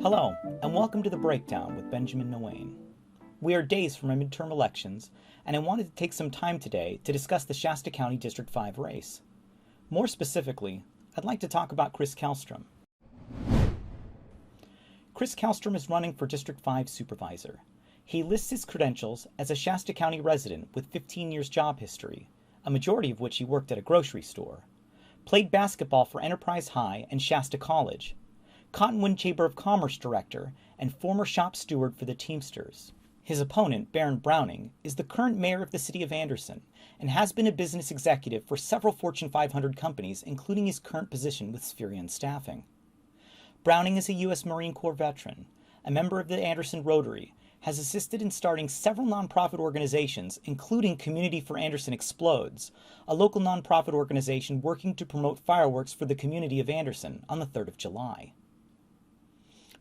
Hello, and welcome to The Breakdown with Benjamin Noane. We are days from our midterm elections, and I wanted to take some time today to discuss the Shasta County District 5 race. More specifically, I'd like to talk about Chris Kelstrom. Chris Kelstrom is running for District 5 Supervisor. He lists his credentials as a Shasta County resident with 15 years job history, a majority of which he worked at a grocery store, played basketball for Enterprise High and Shasta College, Cottonwood Chamber of Commerce Director, and former shop steward for the Teamsters. His opponent, Baron Browning, is the current mayor of the city of Anderson and has been a business executive for several Fortune 500 companies, including his current position with Spherion Staffing. Browning is a U.S. Marine Corps veteran, a member of the Anderson Rotary, has assisted in starting several nonprofit organizations, including Community for Anderson Explodes, a local nonprofit organization working to promote fireworks for the community of Anderson on the 3rd of July.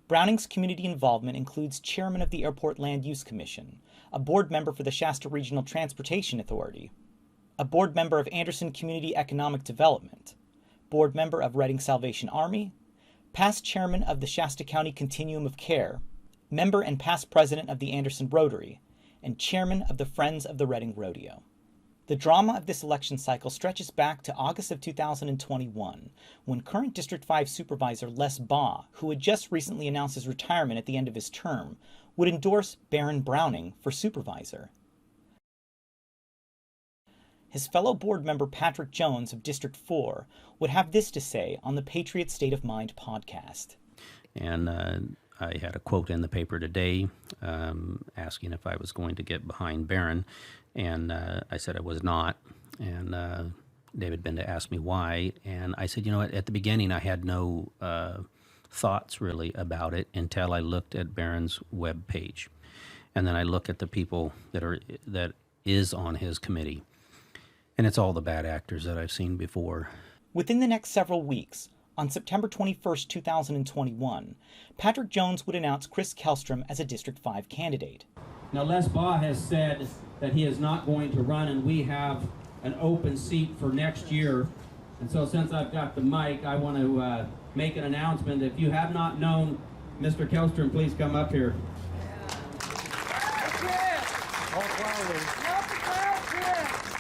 Browning's community involvement includes chairman of the Airport Land Use Commission, a board member for the Shasta Regional Transportation Authority, a board member of Anderson Community Economic Development, board member of Reading Salvation Army, past chairman of the Shasta County Continuum of Care, member and past president of the Anderson Rotary, and chairman of the Friends of the Reading Rodeo. The drama of this election cycle stretches back to August of 2021, when current District 5 Supervisor Les Baugh, who had just recently announced his retirement at the end of his term, would endorse Baron Browning for Supervisor. His fellow board member Patrick Jones of District 4 would have this to say on the Patriot State of Mind podcast. And I had a quote in the paper today asking if I was going to get behind Baron, and I said I was not. And David Benda asked me why, and I said, at the beginning I had no thoughts really about it until I looked at Baron's web page, and then I look at the people that is on his committee, and it's all the bad actors that I've seen before. Within the next several weeks, on September 21st, 2021, Patrick Jones would announce Chris Kelstrom as a District 5 candidate. Now, Les Baugh has said that he is not going to run, and we have an open seat for next year. And so since I've got the mic, I want to make an announcement. If you have not known Mr. Kelstrom, please come up here.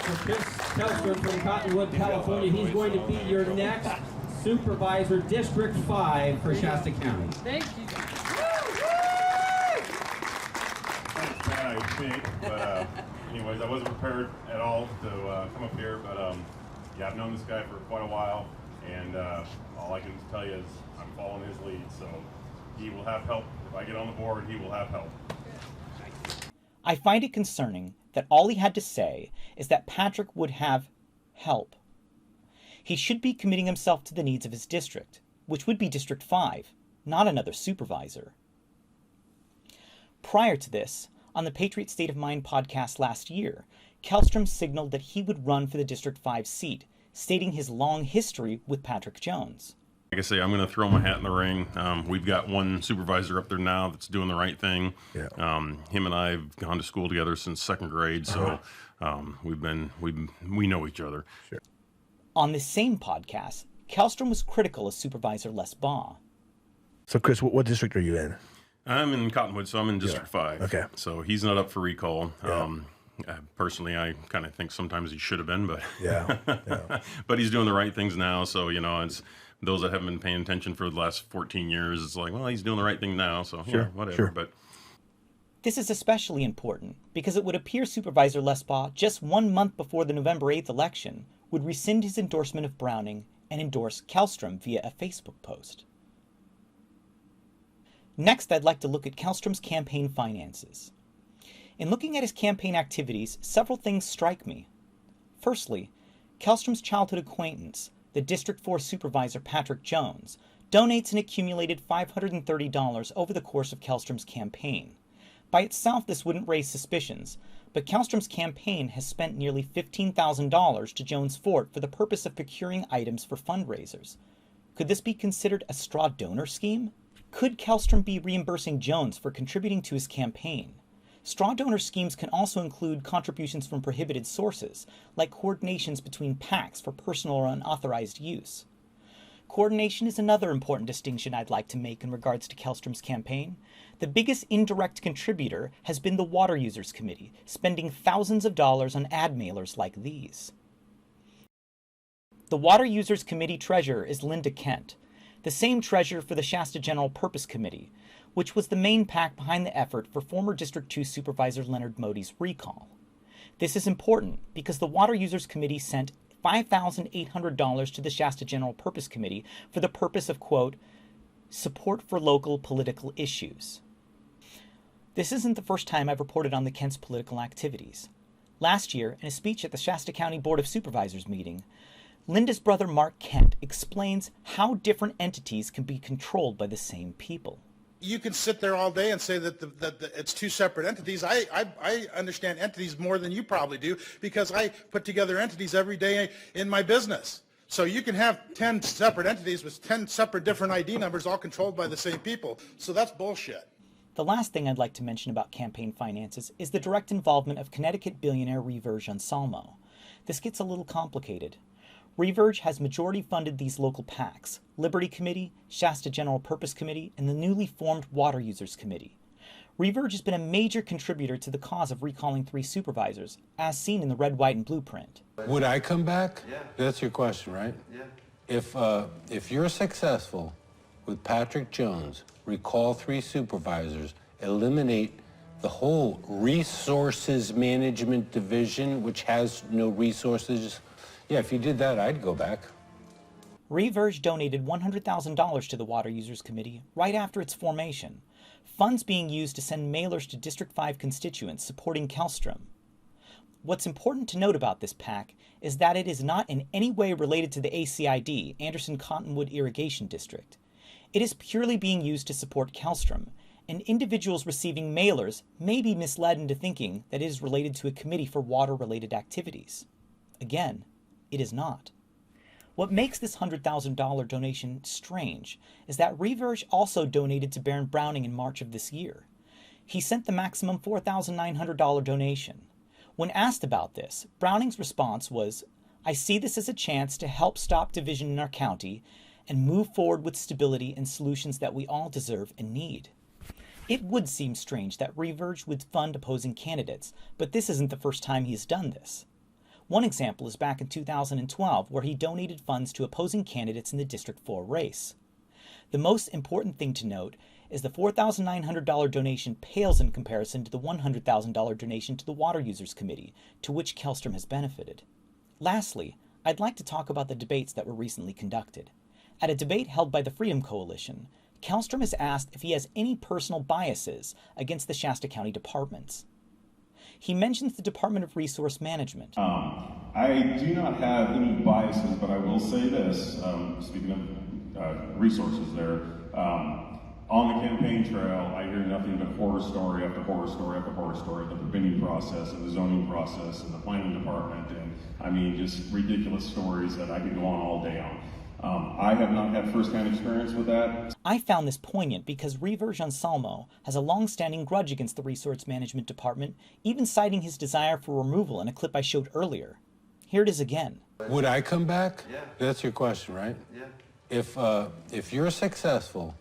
So Chris Kelstrom from Cottonwood, California, he's going to be your next Supervisor, District 5 for Shasta County. Thank you. Thanks, man, I think. But anyways, I wasn't prepared at all to come up here. But yeah, I've known this guy for quite a while, and all I can tell you is I'm following his lead. So he will have help. If I get on the board, he will have help. I find it concerning that all he had to say is that Patrick would have help. He should be committing himself to the needs of his district, which would be District 5, not another supervisor. Prior to this, on the Patriot State of Mind podcast last year, Kelstrom signaled that he would run for the District 5 seat, stating his long history with Patrick Jones. Like I say, I'm going to throw my hat in the ring. We've got one supervisor up there now that's doing the right thing. Yeah. Him and I have gone to school together since 2nd grade, so we know each other. Sure. On this same podcast, Kelstrom was critical of Supervisor Les Baugh. So, Chris, what district are you in? I'm in Cottonwood, so I'm in District 5. Okay. So he's not up for recall. Yeah. Personally, I kind of think sometimes he should have been, but yeah. But he's doing the right things now. So, it's those that haven't been paying attention for the last 14 years, it's like, well, he's doing the right thing now. So, sure. Whatever. Sure. But This is especially important because it would appear Supervisor Les Baugh, just 1 month before the November 8th election, would rescind his endorsement of Browning and endorse Kelstrom via a Facebook post. Next, I'd like to look at Kelstrom's campaign finances. In looking at his campaign activities, several things strike me. Firstly, Kelstrom's childhood acquaintance, the District 4 Supervisor Patrick Jones, donates an accumulated $530 over the course of Kelstrom's campaign. By itself, this wouldn't raise suspicions, but Kelstroms Campaign has spent nearly $15,000 to Jones Fort for the purpose of procuring items for fundraisers. Could this be considered a straw donor scheme? Could Kelstrom be reimbursing Jones for contributing to his campaign? Straw donor schemes can also include contributions from prohibited sources, like coordinations between PACs for personal or unauthorized use. Coordination is another important distinction I'd like to make in regards to Kelstroms Campaign. The biggest indirect contributor has been the Water Users Committee, spending thousands of dollars on ad mailers like these. The Water Users Committee treasurer is Linda Kent, the same treasurer for the Shasta General Purpose Committee, which was the main PAC behind the effort for former District 2 Supervisor Leonard Mody's recall. This is important because the Water Users Committee sent $5,800 to the Shasta General Purpose Committee for the purpose of, quote, support for local political issues. This isn't the first time I've reported on the Kent's political activities. Last year, in a speech at the Shasta County Board of Supervisors meeting, Linda's brother Mark Kent explains how different entities can be controlled by the same people. You can sit there all day and say that it's two separate entities. I understand entities more than you probably do because I put together entities every day in my business. So you can have 10 separate entities with 10 separate different ID numbers all controlled by the same people. So that's bullshit. The last thing I'd like to mention about campaign finances is the direct involvement of Connecticut billionaire Revert Salmo. This gets a little complicated. Revert has majority funded these local PACs, Liberty Committee, Shasta General Purpose Committee, and the newly formed Water Users Committee. Revert has been a major contributor to the cause of recalling 3 supervisors, as seen in the red, white, and blue print. Would I come back? Yeah. That's your question, right? Yeah. If you're successful with Patrick Jones, recall 3 supervisors, eliminate the whole resources management division, which has no resources. Yeah, if you did that, I'd go back. Revert donated $100,000 to the Water Users Committee right after its formation, funds being used to send mailers to District 5 constituents supporting Kelstrom. What's important to note about this PAC is that it is not in any way related to the ACID, Anderson Cottonwood Irrigation District. It is purely being used to support Kelstroms, and individuals receiving mailers may be misled into thinking that it is related to a committee for water-related activities. Again, it is not. What makes this $100,000 donation strange is that Revert also donated to Baron Browning in March of this year. He sent the maximum $4,900 donation. When asked about this, Browning's response was, "I see this as a chance to help stop division in our county and move forward with stability and solutions that we all deserve and need." It would seem strange that Revert would fund opposing candidates, but this isn't the first time he has done this. One example is back in 2012, where he donated funds to opposing candidates in the District 4 race. The most important thing to note is the $4,900 donation pales in comparison to the $100,000 donation to the Water Users Committee, to which Kelstrom has benefited. Lastly, I'd like to talk about the debates that were recently conducted. At a debate held by the Freedom Coalition, Kelstrom is asked if he has any personal biases against the Shasta County departments. He mentions the Department of Resource Management. I do not have any biases, but I will say this, speaking of resources there, on the campaign trail, I hear nothing but horror story after horror story after horror story about the bidding process and the zoning process and the planning department, and I mean just ridiculous stories that I could go on all day on. I have not had first-hand experience with that. I found this poignant because Revert Salmo has a long-standing grudge against the Resource Management Department, even citing his desire for removal in a clip I showed earlier. Here it is again. Would I come back? Yeah. That's your question, right? Yeah. If you're successful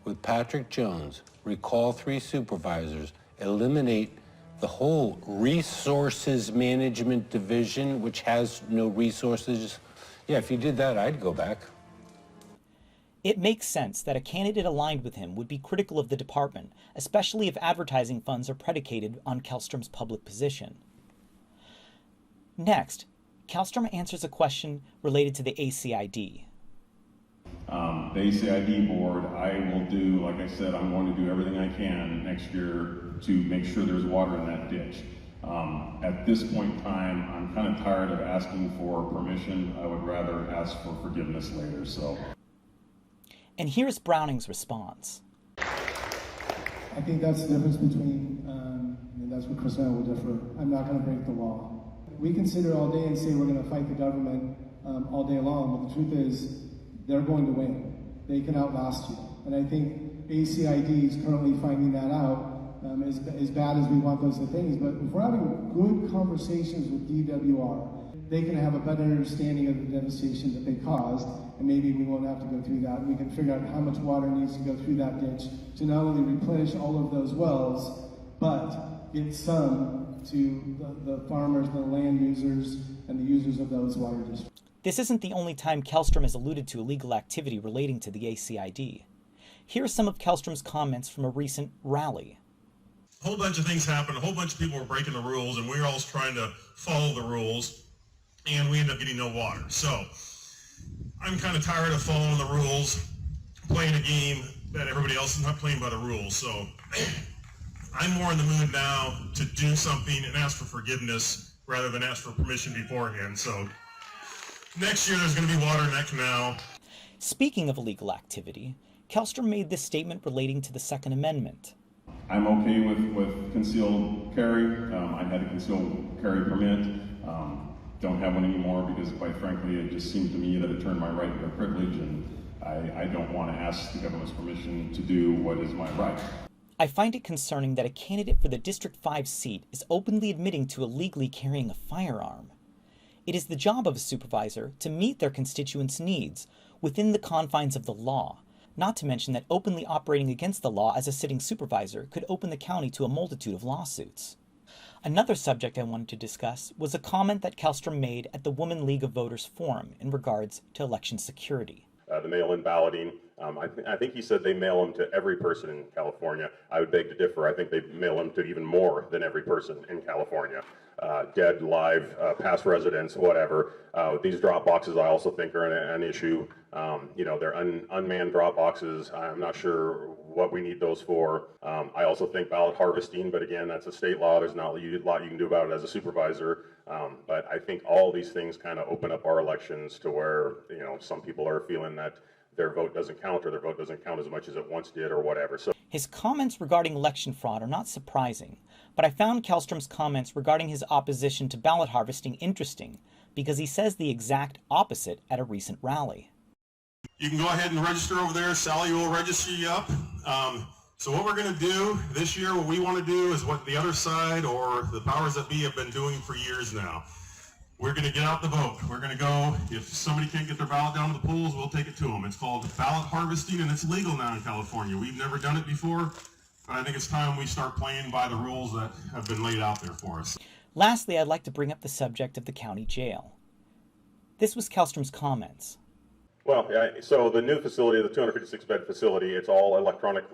with Patrick Jones, recall 3 supervisors, eliminate the whole resources management division, which has no resources. Yeah, if you did that, I'd go back. It makes sense that a candidate aligned with him would be critical of the department, especially if advertising funds are predicated on Kelstrom's public position. Next, Kelsstrom answers a question related to the ACID. The ACID board, I will do, like I said, I'm going to do everything I can next year to make sure there's water in that ditch. At this point in time, I'm kind of tired of asking for permission. I would rather ask for forgiveness later, so. And here's Browning's response. I think that's the difference between, and that's where Chris and I will differ. I'm not going to break the law. We can sit here all day and say we're going to fight the government all day long, but the truth is they're going to win. They can outlast you. And I think ACID is currently finding that out. As bad as we want those things, but if we're having good conversations with DWR, they can have a better understanding of the devastation that they caused, and maybe we won't have to go through that. We can figure out how much water needs to go through that ditch to not only replenish all of those wells, but get some to the farmers, the land users, and the users of those water districts. This isn't the only time Kelstrom has alluded to illegal activity relating to the ACID. Here are some of Kelstrom's comments from a recent rally. A whole bunch of things happened. A whole bunch of people were breaking the rules, and we were all trying to follow the rules, and we ended up getting no water. So I'm kind of tired of following the rules, playing a game that everybody else is not playing by the rules. So I'm more in the mood now to do something and ask for forgiveness rather than ask for permission beforehand. So next year there's going to be water in that canal. Speaking of illegal activity, Kelstrom made this statement relating to the Second Amendment. I'm okay with concealed carry. I had a concealed carry permit. Don't have one anymore because, quite frankly, it just seemed to me that it turned my right into a privilege, and I don't want to ask the government's permission to do what is my right. I find it concerning that a candidate for the District 5 seat is openly admitting to illegally carrying a firearm. It is the job of a supervisor to meet their constituents' needs within the confines of the law, not to mention that openly operating against the law as a sitting supervisor could open the county to a multitude of lawsuits. Another subject I wanted to discuss was a comment that Kelstrom made at the Women League of Voters Forum in regards to election security. The mail-in balloting, I think he said they mail them to every person in California. I would beg to differ. I think they mail them to even more than every person in California. Dead, live, past residents, whatever. These drop boxes I also think are an issue. They're unmanned drop boxes. I'm not sure what we need those for. I also think ballot harvesting, but again, that's a state law. There's not a lot you can do about it as a supervisor. But I think all these things kind of open up our elections to where, some people are feeling that their vote doesn't count or their vote doesn't count as much as it once did or whatever. So his comments regarding election fraud are not surprising, but I found Kelstrom's comments regarding his opposition to ballot harvesting interesting because he says the exact opposite at a recent rally. You can go ahead and register over there. Sally will register you up. So what we're going to do this year, what we want to do is what the other side or the powers that be have been doing for years now. We're going to get out the vote. We're going to go, if somebody can't get their ballot down to the polls, we'll take it to them. It's called ballot harvesting, and it's legal now in California. We've never done it before, but I think it's time we start playing by the rules that have been laid out there for us. Lastly, I'd like to bring up the subject of the county jail. This was Kelstrom's comments. Well, so the new facility, the 256-bed facility, it's all electronic,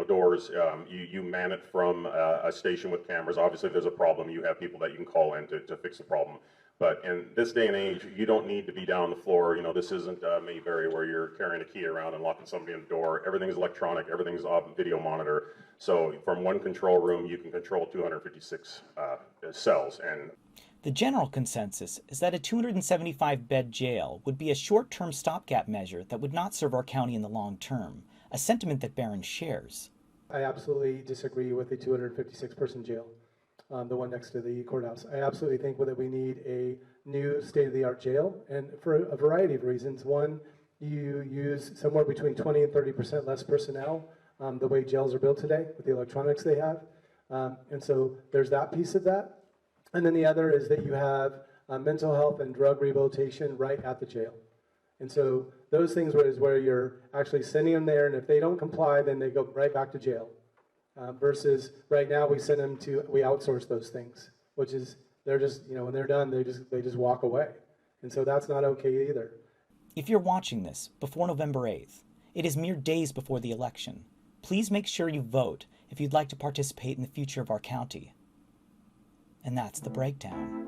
doors. You man it from a station with cameras. Obviously, if there's a problem, you have people that you can call in to fix the problem. But in this day and age, you don't need to be down on the floor. This isn't Mayberry where you're carrying a key around and locking somebody in the door. Everything's electronic. Everything's off video monitor. So from one control room, you can control 256 cells. And the general consensus is that a 275-bed jail would be a short-term stopgap measure that would not serve our county in the long term, a sentiment that Barron shares. I absolutely disagree with the 256-person jail, the one next to the courthouse. I absolutely think that we need a new state-of-the-art jail, and for a variety of reasons. One, you use somewhere between 20 and 30% less personnel the way jails are built today with the electronics they have. And so there's that piece of that. And then the other is that you have mental health and drug rehabilitation right at the jail. And so those things is where you're actually sending them there, and if they don't comply, then they go right back to jail. Versus right now we outsource those things, which is they're just, when they're done, they just walk away. And so that's not okay either. If you're watching this before November 8th, it is mere days before the election. Please make sure you vote if you'd like to participate in the future of our county. And that's the breakdown.